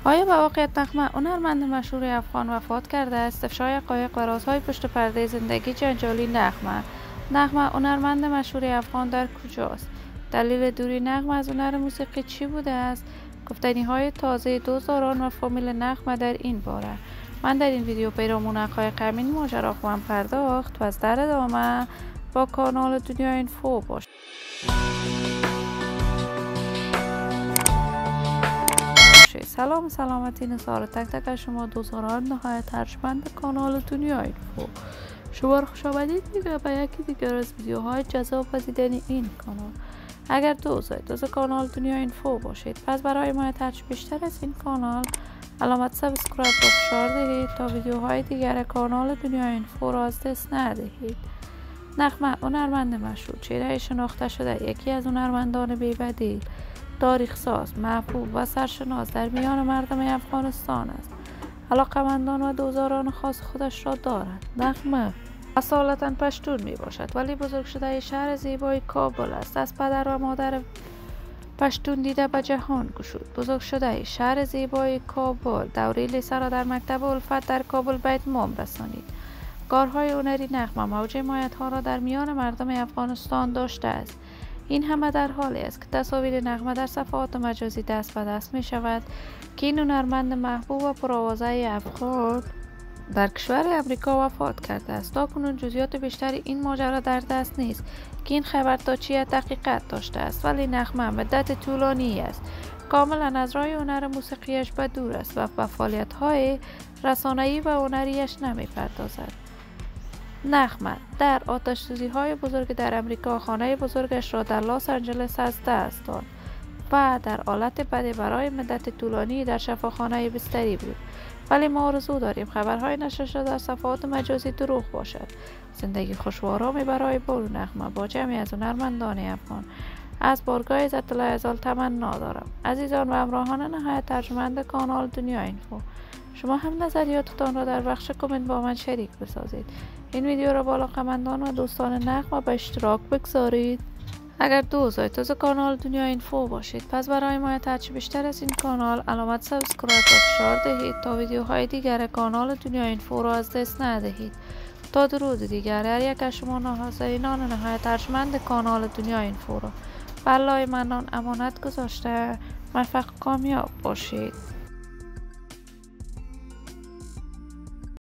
آیا به واقعیت نغمه هنرمند مشهور افغان وفات کرده است؟ افشای حقایق و رازهای پشت پرده زندگی جنجالی نغمه هنرمند مشهور افغان در کجاست؟ دلیل دوری نغمه از هنر موسیقی چی بوده است؟ گفتنی‌های تازه دوزاران و فامیل نغمه در این باره. من در این ویدیو پیرامون حقایق همین ماجرا خواهم پرداخت و از در ادامه با کانال دنیا اینفو باشید. سلام سلامتی نثار تک تک از شما دوستان نهایت ارجمند کانال دنیا اینفو. شما را خوش آمدید میگم به یکی دیگر از ویدیوهای جذاب و دیدنی این کانال. اگر دوست کانال دنیا اینفو باشید، پس برای حمایت بیشتر از این کانال علامت سابسکرایب را فشار دهید تا ویدیوهای دیگر کانال دنیا اینفو را از دست ندهید. نغمه هنرمند مشهور، چهره شناخته شده، یکی از هنرمندان بی‌بدیل، تاریخ ساز، محبوب و سرشناس در میان مردم افغانستان است. علاقمندان و دوزاران خاص خودش را دارد. نغمه اصالتا پشتون می باشد ولی بزرگ شده شهر زیبای کابل است. از پدر و مادر پشتون دیده به جهان گشود. بزرگ شده شهر زیبای کابل، دوره لیسه را در مکتب الفت در کابل به اتمام رسانید. کارهای هنری نغمه موج حمایت ها را در میان مردم افغانستان داشته است. این همه در حالی است که تصاویر نغمه در صفحات مجازی دست به دست می شود که این هنرمند محبوب و پرآوازه افغان در کشور امریکا وفات کرده است. تاکنون جزئیات بیشتری این ماجرا در دست نیست که این خبر تا چی حقیقت داشته است، ولی نغمه مدت طولانی است کاملا از راه هنر موسیقیش به دور است و به فعالیت‌های رسانه‌ای و هنریش نمی‌پردازد. نغمه در آتش‌سوزی‌های بزرگ در امریکا خانه بزرگش را در لس آنجلس از دست داد و در حالت بدی برای مدت طولانی در شفاخانه بستری بود. ولی ما آرزو داریم خبرهای نشر شده در صفحات مجازی دروغ باشد. زندگی خوش و آرامی برای بارو نغمه با جمعی از هنرمندان افغان. از بارگاه عزت الله ازال تمنا دارم. عزیزان و همراهان نهایت ارجمند کانال دنیا اینفو، شما هم نظریاتتان را در بخش کامنت با من شریک بسازید. این ویدیو را با علاقه‌مندان و دوستان نغمه به اشتراک بگذارید. اگر دوست کانال دنیا اینفو باشید، پس برای حمایت بیشتر از این کانال علامت سابسکرایب را فشار دهید تا ویدیوهای دیگر کانال دنیا اینفو را از دست ندهید. تا درود دیگر، هر یک از شما ناظرینان نهایت ارجمند کانال دنیا اینفو را به الله منان امانت گذاشته. موفق کامیاب باشید.